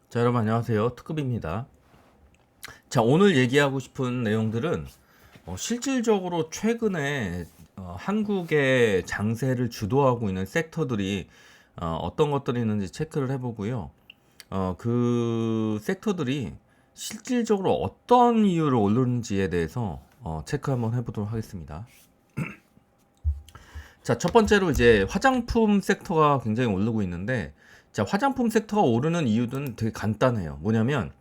자, 여러분 안녕하세요. 특급입니다. 자, 오늘 얘기하고 싶은 내용들은 실질적으로 최근에 한국의 장세를 주도하고 있는 섹터들이 떤 것들이 있는지 체크를 해보고요. 그 섹터들이 실질적으로 어떤 이유로 오르는지에 대해서 체크 한번 해보도록 하겠습니다. 자, 첫 번째로 이제 화장품 섹터가 굉장히 오르고 있는데, 자, 화장품 sek터가 오르는 이유는 되게 간단해요. 뭐냐면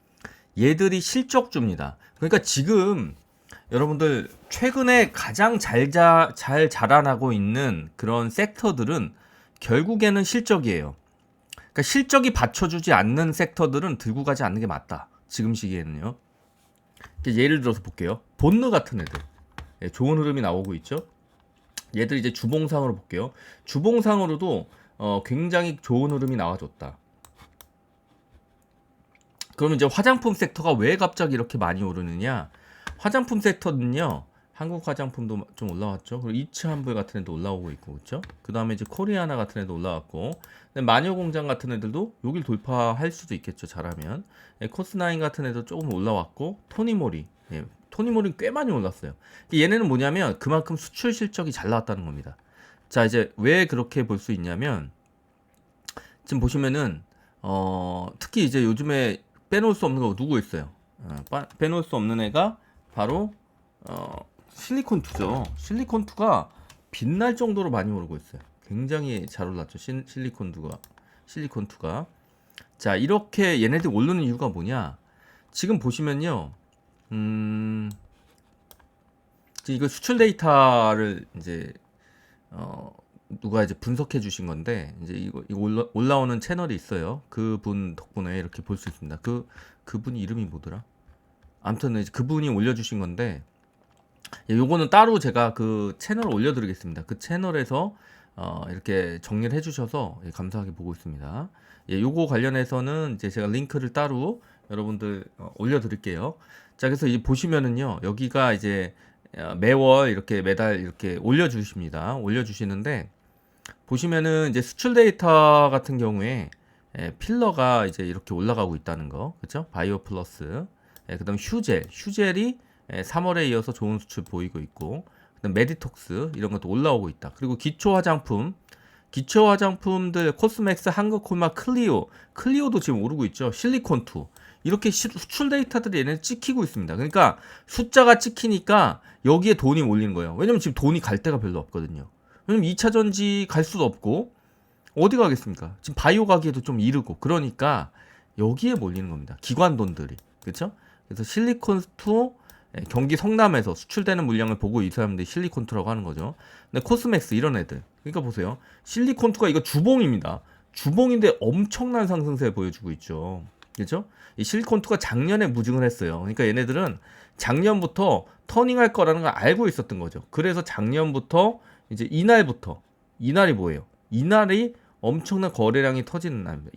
얘들이 실적주입니다. 그러니까 지금 여러분들 최근에 가장 잘 자라나고 있는 그런 섹터들은 결국에는 실적이에요. 그러니까 실적이 받쳐주지 않는 섹터들은 들고 가지 않는 게 맞다. 지금 시기에는요. 예를 들어서 볼게요. 본느 같은 애들. 예, 좋은 흐름이 나오고 있죠. 얘들 이제 주봉상으로 볼게요. 주봉상으로도 굉장히 좋은 흐름이 나와줬다. 그러면 이제 화장품 섹터가 왜 갑자기 이렇게 많이 오르느냐? 화장품 섹터는요, 한국 화장품도 좀 올라왔죠. 그리고 이츠한불 같은 애도 올라오고 있고, 그렇죠? 그 다음에 이제 코리아나 같은 애도 올라왔고, 마녀공장 같은 애들도 여길 돌파할 수도 있겠죠, 잘하면. 예, 코스나인 같은 애도 조금 올라왔고, 토니모리, 예, 토니모리 꽤 많이 올랐어요. 얘네는 뭐냐면 그만큼 수출 실적이 잘 나왔다는 겁니다. 자, 이제 왜 그렇게 볼 수 있냐면, 지금 보시면은 특히 이제 요즘에 빼놓을 수 없는 거 누구 있어요? 빼놓을 수 없는 애가 바로 실리콘2죠. 실리콘2가 빛날 정도로 많이 오르고 있어요. 굉장히 잘 올랐죠. 실리콘2가. 자, 이렇게 얘네들이 오르는 이유가 뭐냐? 지금 보시면요. 이거 수출 데이터를 이제 누가 이제 분석해 주신 건데, 이제 이거 올라오는 채널이 있어요. 그분 덕분에 이렇게 볼 수 있습니다. 그분 이름이 뭐더라? 아무튼 이제 그분이 올려주신 건데, 예, 요거는 따로 제가 그 채널 올려드리겠습니다. 그 채널에서 이렇게 정리를 해주셔서 예, 감사하게 보고 있습니다. 예, 요거 관련해서는 이제 제가 링크를 따로 여러분들 올려드릴게요. 자, 그래서 이제 보시면은요, 여기가 이제 매월 이렇게 매달 이렇게 올려주십니다. 올려주시는데, 보시면은 이제 수출 데이터 같은 경우에 필러가 이제 이렇게 올라가고 있다는 거, 그렇죠? 바이오 플러스, 그다음 휴젤이 3월에 이어서 좋은 수출 보이고 있고, 그다음 메디톡스 이런 것도 올라오고 있다. 그리고 기초 화장품들 코스맥스, 한국콜마, 클리오도 지금 오르고 있죠. 실리콘2 이렇게 수출 데이터들이 얘네 찍히고 있습니다. 그러니까 숫자가 찍히니까 여기에 돈이 몰리는 거예요. 왜냐면 지금 돈이 갈 데가 별로 없거든요. 왜냐면 2차 전지 갈 수도 없고 어디 가겠습니까? 지금 바이오 가기에도 좀 이르고 그러니까 여기에 몰리는 겁니다. 기관 돈들이. 그렇죠? 그래서 실리콘2 경기 성남에서 수출되는 물량을 보고 이 사람들이 실리콘2라고 하는 거죠. 근데 코스맥스 이런 애들. 그러니까 보세요. 실리콘2가 이거 주봉입니다. 주봉인데 엄청난 상승세 보여주고 있죠. 그렇죠? 이 실리콘2가 작년에 무증을 했어요. 그러니까 얘네들은 작년부터 터닝할 거라는 걸 알고 있었던 거죠. 그래서 작년부터 이제 이날이 뭐예요? 이날이 엄청난 거래량이 터지는 날입니다.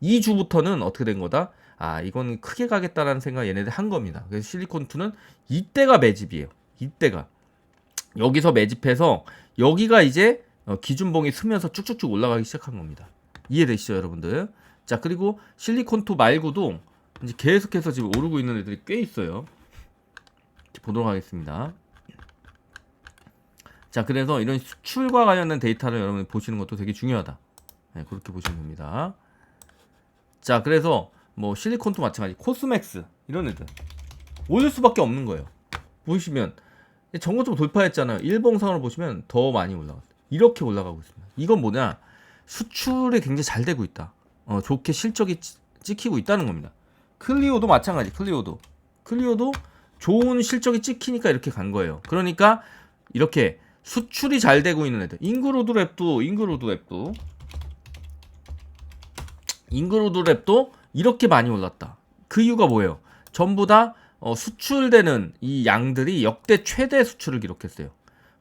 2주부터는 어떻게 된 거다? 아, 이건 크게 가겠다라는 생각 얘네들 한 겁니다. 그래서 실리콘2는 이때가 매집이에요. 이때가. 여기서 매집해서 여기가 이제 기준봉이 스면서 쭉쭉쭉 올라가기 시작한 겁니다. 이해되시죠, 여러분들? 자, 그리고 실리콘2 말고도 이제 계속해서 지금 오르고 있는 애들이 꽤 있어요. 보도록 하겠습니다. 자, 그래서 이런 수출과 관련된 데이터를 여러분이 보시는 것도 되게 중요하다. 네, 그렇게 보시면 됩니다. 자, 그래서 뭐 실리콘도 마찬가지, 코스맥스 이런 애들 올릴 수밖에 없는 거예요. 보시면 전고점 돌파했잖아요. 일봉상으로 보시면 더 많이 올라갔어요. 이렇게 올라가고 있습니다. 이건 뭐냐? 수출이 굉장히 잘 되고 있다. 좋게 실적이 찍히고 있다는 겁니다. 클리오도 마찬가지. 클리오도 좋은 실적이 찍히니까 이렇게 간 거예요. 그러니까 이렇게 수출이 잘 되고 있는 애들. 잉그로드랩도 이렇게 많이 올랐다. 그 이유가 뭐예요? 전부 다 수출되는 이 양들이 역대 최대 수출을 기록했어요.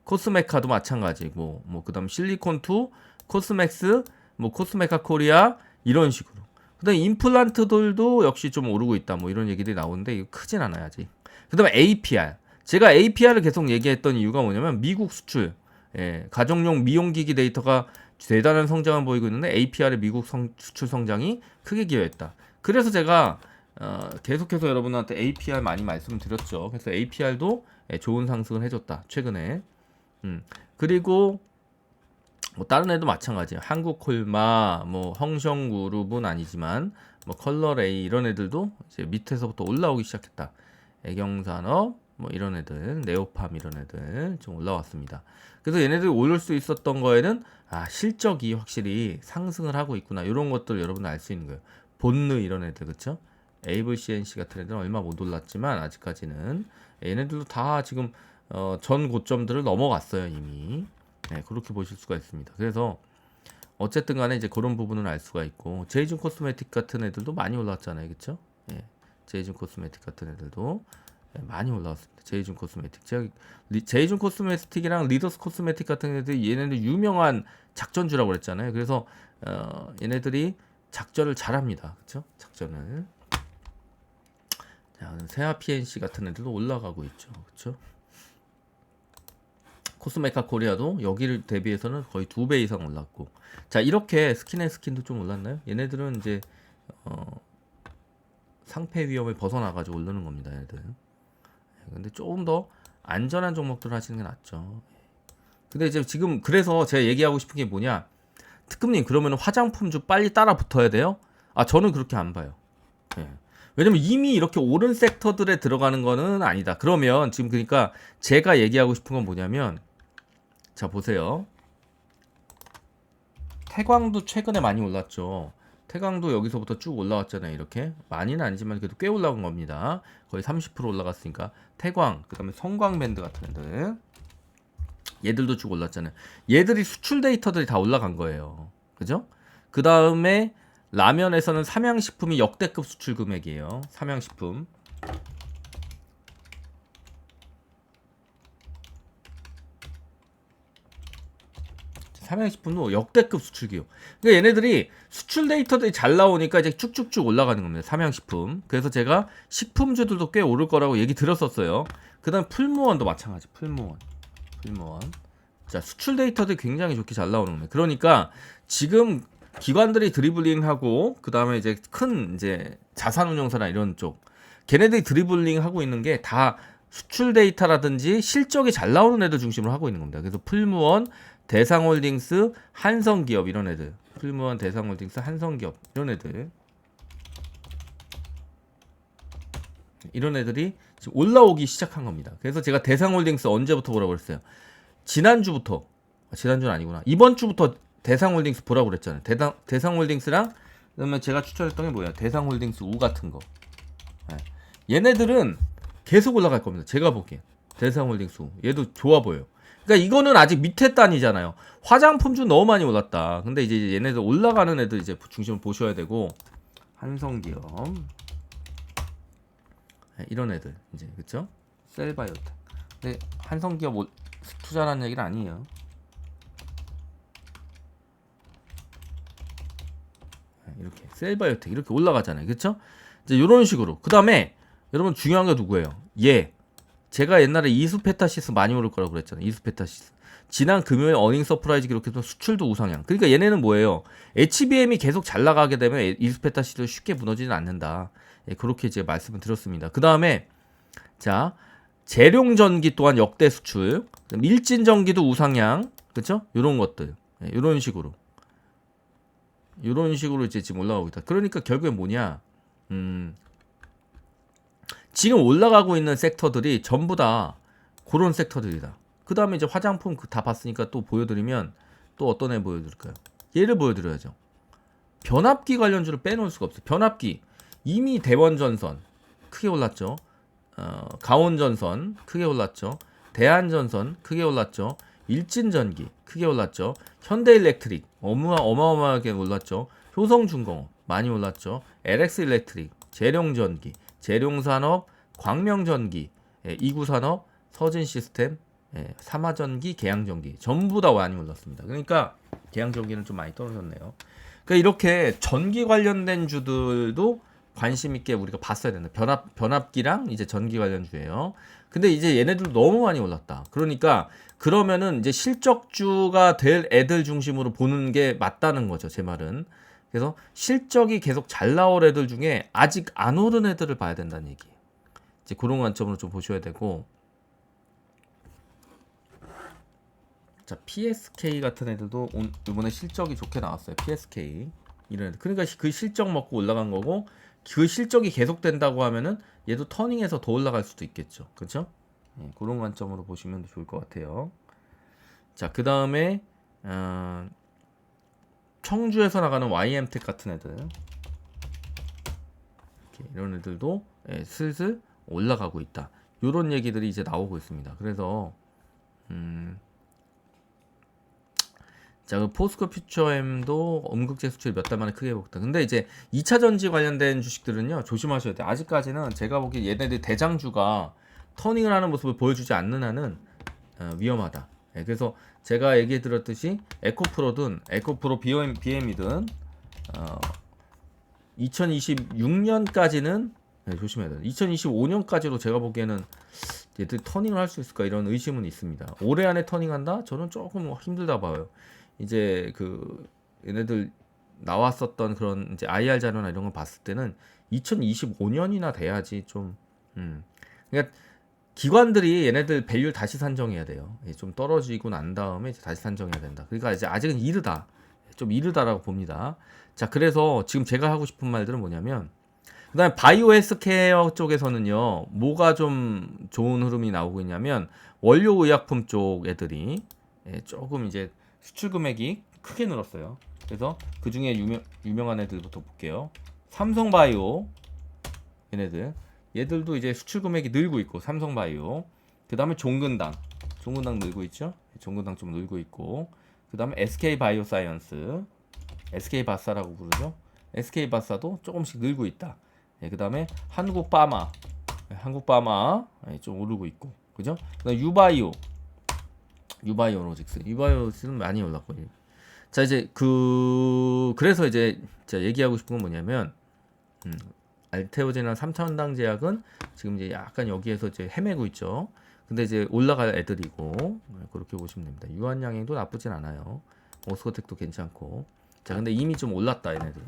코스메카도 마찬가지고, 그다음 실리콘2, 코스맥스, 코스메카 코리아 이런 식으로. 그다음 임플란트들도 역시 좀 오르고 있다. 이런 얘기들이 나오는데 이거 크진 않아요 아직. 그다음에 APR. 제가 APR을 계속 얘기했던 이유가 뭐냐면 미국 수출, 가정용 미용기기 데이터가 대단한 성장을 보이고 있는데 APR의 미국 수출 성장이 크게 기여했다. 그래서 제가 계속해서 여러분한테 APR 많이 말씀을 드렸죠. 그래서 APR도 좋은 상승을 해줬다 최근에. 그리고 뭐 다른 애도 마찬가지예요. 한국콜마, 뭐 헝성그룹은 아니지만 뭐 컬러레이 이런 애들도 이제 밑에서부터 올라오기 시작했다. 애경산업 뭐 이런 애들, 네오팜 이런 애들 좀 올라왔습니다. 그래서 얘네들이 오를 수 있었던 거에는 실적이 확실히 상승을 하고 있구나. 이런 것들 여러분 알 수 있는 거예요. 본느 이런 애들 그렇죠? AVCNC 같은 애들은 얼마 못 올랐지만 아직까지는 얘네들도 다 지금 전 고점들을 넘어갔어요 이미. 네, 그렇게 보실 수가 있습니다. 그래서 어쨌든 간에 이제 그런 부분을 알 수가 있고 제이준 코스메틱 같은 애들도 많이 올랐잖아요. 그렇죠? 예. 제이준 코스메틱 같은 애들도 많이 올라왔습니다. 제이준 코스메틱. 제가 제이준 코스메틱이랑 리더스 코스메틱 같은 애들이 얘네들 유명한 작전주라고 그랬잖아요. 그래서 얘네들이 작전을 잘합니다. 그렇죠? 작전을. 자, 세아 PNC 같은 애들도 올라가고 있죠. 그렇죠? 코스메카 코리아도 여기를 대비해서는 거의 2배 이상 올랐고. 자, 이렇게 스킨앤스킨도 좀 올랐나요? 얘네들은 이제 상패 위험을 벗어나가지고 오르는 겁니다. 얘네들. 근데 조금 더 안전한 종목들을 하시는 게 낫죠. 근데 이제 지금 그래서 제가 얘기하고 싶은 게 뭐냐, 특급님 그러면 화장품주 빨리 따라 붙어야 돼요? 저는 그렇게 안 봐요. 예. 왜냐면 이미 이렇게 오른 섹터들에 들어가는 거는 아니다. 그러면 지금 그러니까 제가 얘기하고 싶은 건 뭐냐면, 자 보세요. 태광도 최근에 많이 올랐죠. 태광도 여기서부터 쭉 올라왔잖아요. 이렇게 많이는 아니지만 그래도 꽤 올라온 겁니다. 거의 30% 올라갔으니까. 태광, 그 다음에 성광밴드 같은 애들, 얘들도 쭉 올랐잖아요. 얘들이 수출 데이터들이 다 올라간 거예요. 그죠? 그 다음에 라면에서는 삼양식품이 역대급 수출 금액이에요. 삼양식품. 삼양식품도 역대급 수출 기업. 그러니까 얘네들이 수출 데이터들이 잘 나오니까 이제 쭉쭉쭉 올라가는 겁니다. 삼양식품. 그래서 제가 식품주들도 꽤 오를 거라고 얘기 드렸었어요. 그 다음 풀무원도 마찬가지. 풀무원. 자, 수출 데이터들이 굉장히 좋게 잘 나오는 겁니다. 그러니까 지금 기관들이 드리블링하고 그 다음에 이제 큰 이제 자산운용사나 이런 쪽, 걔네들이 드리블링하고 있는 게 다 수출 데이터라든지 실적이 잘 나오는 애들 중심으로 하고 있는 겁니다. 그래서 풀무원, 대상홀딩스, 한성기업 이런 애들, 풀무원, 대상홀딩스, 한성기업 이런 애들, 이런 애들이 지금 올라오기 시작한 겁니다. 그래서 제가 대상홀딩스 언제부터 보라고 그랬어요? 지난주부터, 지난주는 아니구나, 이번 주부터 대상홀딩스 보라고 그랬잖아요. 대상홀딩스랑 그러면 제가 추천했던 게 뭐야? 대상홀딩스 우 같은 거. 얘네들은 계속 올라갈 겁니다. 제가 보기엔 대상홀딩스 우, 얘도 좋아 보여요. 그러니까 이거는 아직 밑에 단이잖아요. 화장품주 너무 많이 올랐다. 근데 이제 얘네들 올라가는 애들 이제 중심을 보셔야 되고, 한성기업 이런 애들 이제, 그쵸? 셀바이오텍. 근데 한성기업 투자라는 얘기는 아니에요. 이렇게 셀바이오텍 이렇게 올라가잖아요. 그쵸? 이제 이런 식으로. 그 다음에 여러분 중요한 게 누구예요? 제가 옛날에 이수페타시스 많이 오를 거라고 그랬잖아요. 이수페타시스. 지난 금요일 어닝 서프라이즈 기록해서 수출도 우상향. 그러니까 얘네는 뭐예요? HBM이 계속 잘 나가게 되면 이수페타시스도 쉽게 무너지는 않는다. 그렇게 이제 말씀을 드렸습니다. 그 다음에 자, 재룡전기 또한 역대 수출, 일진전기도 우상향, 그렇죠? 이런 것들, 이런 식으로 이제 지금 올라가고 있다. 그러니까 결국에 뭐냐? 지금 올라가고 있는 섹터들이 전부 다 그런 섹터들이다. 그 다음에 이제 화장품 다 봤으니까 또 보여드리면, 또 어떤 애 보여드릴까요? 얘를 보여드려야죠. 변압기 관련주를 빼놓을 수가 없어요. 변압기 이미 대원전선 크게 올랐죠. 가온전선 크게 올랐죠. 대한전선 크게 올랐죠. 일진전기 크게 올랐죠. 현대일렉트릭 어마어마하게 올랐죠. 효성중공업 많이 올랐죠. LX일렉트릭, 재룡전기, 재룡산업, 광명전기, 이구산업, 서진시스템, 삼화전기, 계양전기 전부 다 많이 올랐습니다. 그러니까 계양전기는 좀 많이 떨어졌네요. 그러니까 이렇게 전기 관련된 주들도 관심 있게 우리가 봤어야 된다. 변압기랑 이제 전기 관련주예요. 근데 이제 얘네들도 너무 많이 올랐다. 그러니까 그러면은 이제 실적주가 될 애들 중심으로 보는 게 맞다는 거죠. 제 말은. 그래서 실적이 계속 잘 나올 애들 중에 아직 안 오른 애들을 봐야 된다는 얘기예요. 이제 그런 관점으로 좀 보셔야 되고. 자, PSK 같은 애들도 이번에 실적이 좋게 나왔어요. PSK 이런 애들. 그러니까 그 실적 먹고 올라간 거고, 그 실적이 계속된다고 하면은 얘도 터닝해서 더 올라갈 수도 있겠죠. 그렇죠? 예, 그런 관점으로 보시면 좋을 것 같아요. 자, 그 다음에 청주에서 나가는 YM텍 같은 애들, 이런 애들도 슬슬 올라가고 있다. 이런 얘기들이 이제 나오고 있습니다. 그래서 자, 그 포스코 퓨처엠도 음극재 수출 몇 달 만에 크게 복다. 근데 이제 2차 전지 관련된 주식들은요, 조심하셔야 돼요. 아직까지는 제가 보기에 얘네들 대장주가 터닝을 하는 모습을 보여주지 않는 한은 위험하다. 예, 그래서 제가 얘기해 드렸듯이 에코프로든 에코프로 BM이든 2026년까지는 조심해야 돼요. 2025년까지로 제가 보기에는 얘들 터닝을 할 수 있을까 이런 의심은 있습니다. 올해 안에 터닝한다? 저는 조금 힘들다 봐요. 이제 그 얘네들 나왔었던 그런 이제 IR 자료나 이런 걸 봤을 때는 2025년이나 돼야지 좀 그러니까 기관들이 얘네들 밸류 다시 산정해야 돼요. 좀 떨어지고 난 다음에 이제 다시 산정해야 된다. 그러니까 이제 아직은 이르다. 좀 이르다라고 봅니다. 자, 그래서 지금 제가 하고 싶은 말들은 뭐냐면, 그다음에 바이오 헬스케어 쪽에서는요, 뭐가 좀 좋은 흐름이 나오고 있냐면 원료 의약품 쪽 애들이 조금 이제 수출 금액이 크게 늘었어요. 그래서 그 중에 유명한 애들부터 볼게요. 삼성바이오 얘들도 이제 수출 금액이 늘고 있고, 삼성바이오. 그 다음에 종근당 늘고 있죠. 종근당 좀 늘고 있고, 그 다음에 SK바이오사이언스, SK바사라고 부르죠. SK바사도 조금씩 늘고 있다. 그 다음에 한국바마 좀 오르고 있고, 그죠? 그다음 유바이오로직스는 많이 올랐거든요. 자, 이제 그래서 이제 제가 얘기하고 싶은 건 뭐냐면, 알테오제나 삼천당제약은 지금 이제 약간 여기에서 이제 헤매고 있죠. 근데 이제 올라갈 애들이고, 그렇게 보시면 됩니다. 유한양행도 나쁘진 않아요. 오스코텍도 괜찮고. 자, 근데 이미 좀 올랐다 얘네들은.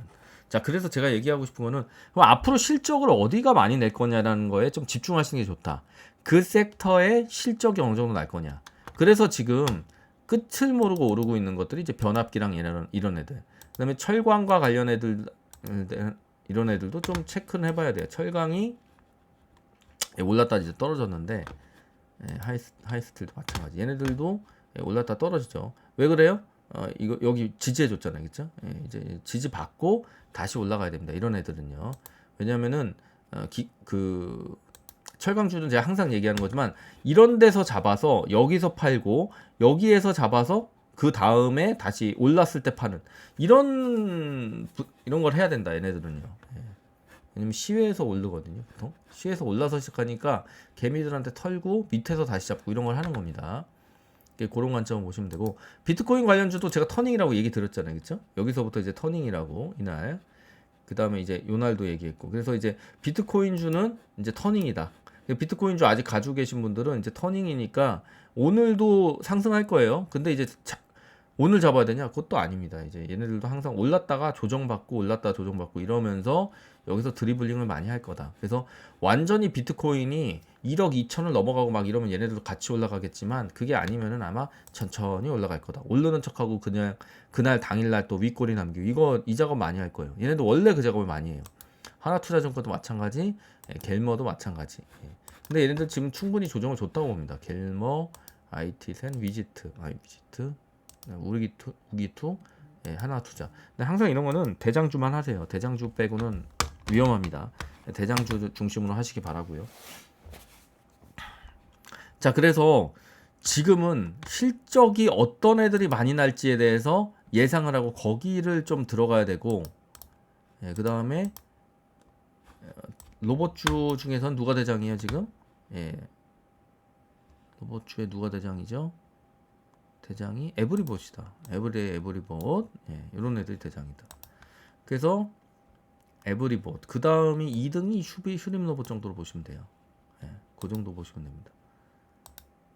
자, 그래서 제가 얘기하고 싶은 거는, 그럼 앞으로 실적을 어디가 많이 낼 거냐라는 거에 좀 집중하시는 게 좋다. 그 섹터의 실적이 어느 정도 날 거냐. 그래서 지금 끝을 모르고 오르고 있는 것들이 이제 변압기랑 이런 애들. 그다음에 철광과 관련 애들, 이런 애들도 좀 체크는 해봐야 돼요. 철강이 올랐다 이제 떨어졌는데, 하이스틸도 마찬가지. 얘네들도 올랐다 떨어지죠. 왜 그래요? 이거 여기 지지해 줬잖아요, 그렇죠? 이제 지지 받고 다시 올라가야 됩니다. 이런 애들은요. 왜냐면은 그 철강주는 제가 항상 얘기하는 거지만, 이런 데서 잡아서 여기서 팔고 여기에서 잡아서 그 다음에 다시 올랐을 때 파는 이런 걸 해야 된다. 얘네들은요. 왜냐면 시외에서 오르거든요. 보통 시외에서 올라서 시작하니까 개미들한테 털고 밑에서 다시 잡고 이런 걸 하는 겁니다. 그런 관점을 보시면 되고, 비트코인 관련주도 제가 터닝이라고 얘기 드렸잖아요, 그렇죠? 여기서부터 이제 터닝이라고 이날, 그 다음에 이제 요날도 얘기했고, 그래서 이제 비트코인주는 이제 터닝이다. 비트코인주 아직 가지고 계신 분들은 이제 터닝이니까 오늘도 상승할 거예요. 근데 이제 오늘 잡아야 되냐? 그것도 아닙니다. 이제 얘네들도 항상 올랐다가 조정받고 올랐다가 조정받고 이러면서 여기서 드리블링을 많이 할 거다. 그래서 완전히 비트코인이 1억 2천을 넘어가고 막 이러면 얘네들도 같이 올라가겠지만, 그게 아니면은 아마 천천히 올라갈 거다. 오르는 척하고 그냥 그날 당일날 또 윗꼬리 남기고 이 작업 많이 할 거예요. 얘네도 원래 그 작업을 많이 해요. 하나투자증권도 마찬가지, 갤머도 마찬가지. 근데 얘네들 지금 충분히 조정을 줬다고 봅니다. 갤머, IT센, 위지트, 우기투, 하나투자. 근데 항상 이런 거는 대장주만 하세요. 대장주 빼고는 위험합니다. 대장주 중심으로 하시기 바라고요. 자, 그래서 지금은 실적이 어떤 애들이 많이 날지에 대해서 예상을 하고 거기를 좀 들어가야 되고, 그 다음에 로봇주 중에선 누가 대장이에요 지금? 로봇주에 누가 대장이죠? 대장이 에브리봇이다. 에브리봇. 이런 애들이 대장이다. 그래서 에브리봇. 그 다음이 2등이 슈림 로봇 정도로 보시면 돼요. 그 정도 보시면 됩니다.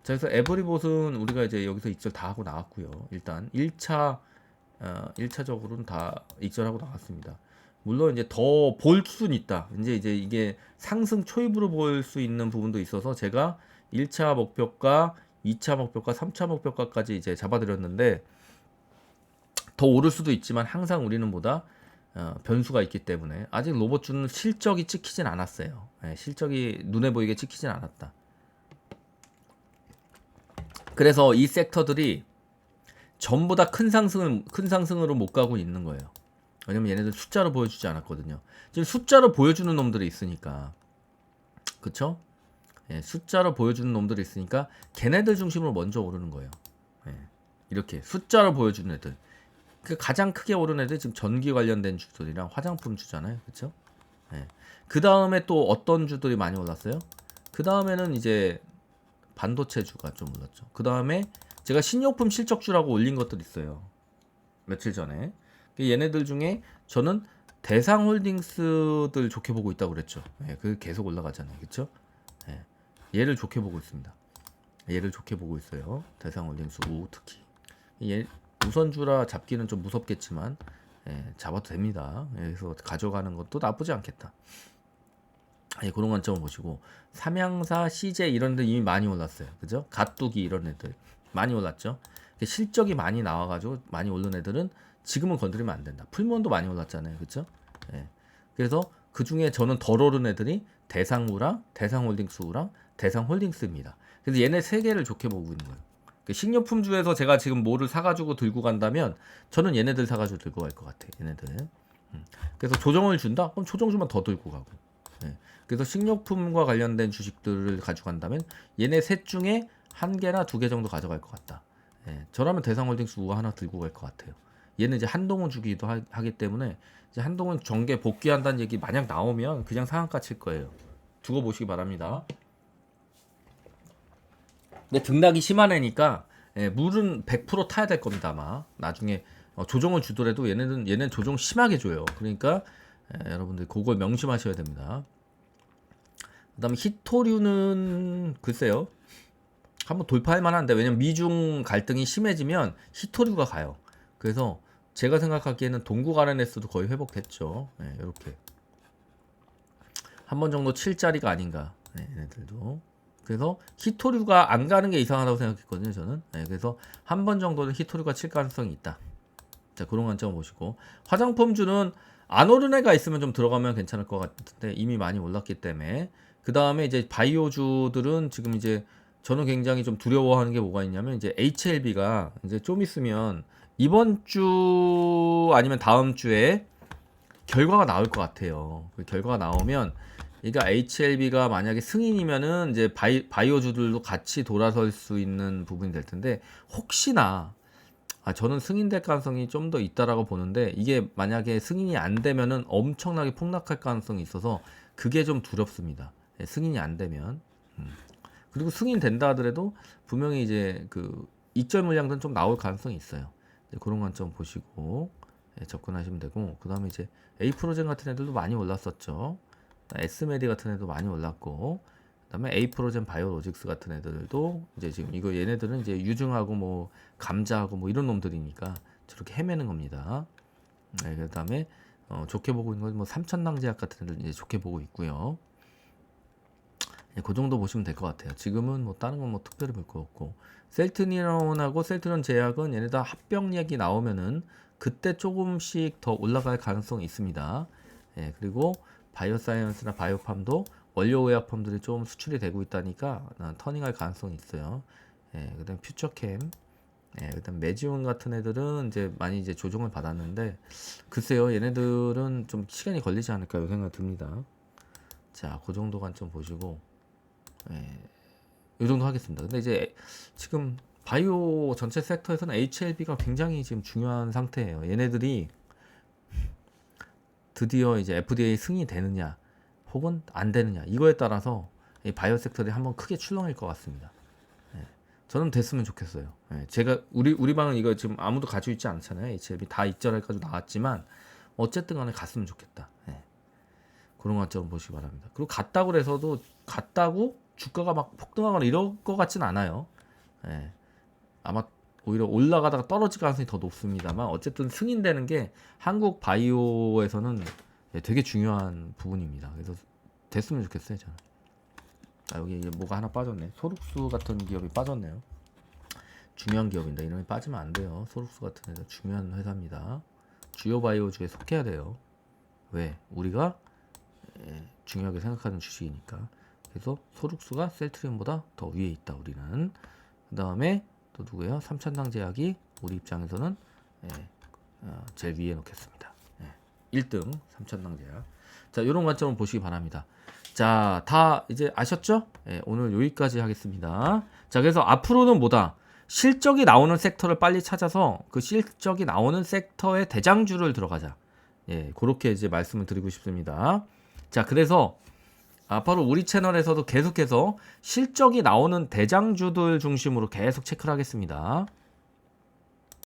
자, 그래서 에브리봇은 우리가 이제 여기서 익절 다 하고 나왔고요. 일단 1차적으로는 다 익절하고 나왔습니다. 물론 이제 더 볼 수는 있다. 이제 이게 상승 초입으로 볼 수 있는 부분도 있어서 제가 1차 목표가, 2차 목표가, 3차 목표가까지 이제 잡아드렸는데 더 오를 수도 있지만 항상 우리는 보다 변수가 있기 때문에 아직 로봇주는 실적이 찍히진 않았어요. 실적이 눈에 보이게 찍히진 않았다. 그래서 이 섹터들이 전부 다 큰 상승으로 못 가고 있는 거예요. 왜냐면 얘네들 숫자로 보여주지 않았거든요. 지금 숫자로 보여주는 놈들이 있으니까, 그쵸? 숫자로 보여주는 놈들이 있으니까 걔네들 중심으로 먼저 오르는 거예요. 이렇게 숫자로 보여주는 애들. 그 가장 크게 오른 애들 지금 전기 관련된 주들이랑 화장품 주잖아요, 그쵸? 그 다음에 또 어떤 주들이 많이 올랐어요? 그 다음에는 이제 반도체 주가 좀 올랐죠. 그 다음에 제가 신용품 실적주라고 올린 것들 있어요. 며칠 전에. 얘네들 중에 저는 대상홀딩스들 좋게 보고 있다고 그랬죠. 그 계속 올라가잖아요. 그쵸? 얘를 좋게 보고 있습니다. 얘를 좋게 보고 있어요. 대상홀딩스 우 특히. 얘 우선주라 잡기는 좀 무섭겠지만 잡아도 됩니다. 그래서 가져가는 것도 나쁘지 않겠다. 그런 관점을 보시고 삼양사, CJ 이런 데 이미 많이 올랐어요. 그죠? 가뚜기 이런 애들 많이 올랐죠. 실적이 많이 나와가지고 많이 오른 애들은 지금은 건드리면 안 된다. 풀무원도 많이 올랐잖아요. 그쵸? 그래서 그 중에 저는 덜 오른 애들이 대상우랑 대상홀딩스우랑 대상홀딩스입니다. 그래서 얘네 세 개를 좋게 보고 있는 거예요. 식료품주에서 제가 지금 뭐를 사가지고 들고 간다면 저는 얘네들 사가지고 들고 갈 것 같아요. 얘네들. 그래서 조정을 준다? 그럼 조정주만 더 들고 가고. 그래서 식료품과 관련된 주식들을 가져간다면 얘네 셋 중에 한 개나 두 개 정도 가져갈 것 같다. 저라면 대상홀딩스 우아 하나 들고 갈 것 같아요. 얘는 이제 한동훈 주기도 하기 때문에 이제 한동훈 정계 복귀한다는 얘기 만약 나오면 그냥 상한가 칠 거예요. 두고 보시기 바랍니다. 근데 등락이 심한 애니까 물은 100% 타야 될 겁니다 아마. 나중에 조정을 주더라도 얘는 조정 심하게 줘요. 그러니까 여러분들 그걸 명심하셔야 됩니다. 그 다음에 히토류는 글쎄요. 한번 돌파할 만한데 왜냐면 미중 갈등이 심해지면 히토류가 가요. 그래서 제가 생각하기에는 동국 RNS도 거의 회복됐죠. 이렇게 한 번 정도 칠 자리가 아닌가. 얘네들도. 그래서 히토류가 안 가는 게 이상하다고 생각했거든요, 저는. 그래서 한 번 정도는 히토류가 칠 가능성이 있다. 자, 그런 관점 보시고 화장품주는 안 오른 애가 있으면 좀 들어가면 괜찮을 것 같은데 이미 많이 올랐기 때문에 그 다음에 이제 바이오주들은 지금 이제 저는 굉장히 좀 두려워하는 게 뭐가 있냐면 이제 HLB가 이제 좀 있으면 이번 주 아니면 다음 주에 결과가 나올 것 같아요. 그 결과가 나오면 그러니까 HLB가 만약에 승인이면은 이제 바이오주들도 같이 돌아설 수 있는 부분이 될 텐데 혹시나 저는 승인될 가능성이 좀 더 있다라고 보는데 이게 만약에 승인이 안 되면은 엄청나게 폭락할 가능성이 있어서 그게 좀 두렵습니다. 승인이 안 되면. 그리고 승인된다 하더라도 분명히 이제 그 익절 물량들은 좀 나올 가능성이 있어요. 그런 관점 보시고 접근하시면 되고 그 다음에 이제 에이프로젠 같은 애들도 많이 올랐었죠. S메디 같은 애도 많이 올랐고 그 다음에 에이프로젠 바이오로직스 같은 애들도 이제 지금 이거 얘네들은 이제 유증하고 뭐 감자하고 뭐 이런 놈들이니까 저렇게 헤매는 겁니다. 그 다음에 좋게 보고 있는 건 뭐 삼천낭제약 같은 애들 이제 좋게 보고 있고요. 그 정도 보시면 될 것 같아요. 지금은 뭐 다른 건 뭐 특별히 볼 거 없고 셀트리온하고 셀트리온 제약은 얘네 다 합병 얘기 나오면은 그때 조금씩 더 올라갈 가능성이 있습니다. 그리고 바이오사이언스나 바이오팜도 원료의약품들이 좀 수출이 되고 있다니까 터닝할 가능성이 있어요. 그다음 퓨처캠, 그다음 매지온 같은 애들은 이제 많이 이제 조정을 받았는데 글쎄요, 얘네들은 좀 시간이 걸리지 않을까 생각 듭니다. 자, 그 정도 관점 보시고 이 정도 하겠습니다. 근데 이제 지금 바이오 전체 섹터에서는 HLB가 굉장히 지금 중요한 상태예요. 얘네들이 드디어 이제 FDA 승인이 되느냐 혹은 안 되느냐 이거에 따라서 이 바이오 섹터들이 한번 크게 출렁일 것 같습니다. 저는 됐으면 좋겠어요. 제가 우리 방은 이거 지금 아무도 가지고 있지 않잖아요. HLB 다 익절해가지고 나왔지만 어쨌든 간에 갔으면 좋겠다. 그런 관점 보시기 바랍니다. 그리고 갔다고 해서도 갔다고 주가가 막 폭등하거나 이럴 것 같진 않아요. 예. 아마 오히려 올라가다가 떨어질 가능성이 더 높습니다만 어쨌든 승인되는 게 한국 바이오에서는 되게 중요한 부분입니다. 그래서 됐으면 좋겠어요 저는. 여기 이제 뭐가 하나 빠졌네. 소룩수 같은 기업이 빠졌네요. 중요한 기업인데 이런 게 빠지면 안 돼요. 소룩수 같은 회사 중요한 회사입니다. 주요 바이오주에 속해야 돼요. 왜? 우리가 중요하게 생각하는 주식이니까. 그래서 소룩수가 셀트리온보다 더 위에 있다 우리는. 그 다음에 또 누구예요? 삼천당제약이 우리 입장에서는 제일 위에 놓겠습니다. 1등 삼천당제약. 자, 이런 관점을 보시기 바랍니다. 자, 다 이제 아셨죠? 오늘 여기까지 하겠습니다. 자, 그래서 앞으로는 뭐다? 실적이 나오는 섹터를 빨리 찾아서 그 실적이 나오는 섹터의 대장주를 들어가자. 그렇게 이제 말씀을 드리고 싶습니다. 자, 그래서 바로 우리 채널에서도 계속해서 실적이 나오는 대장주들 중심으로 계속 체크를 하겠습니다.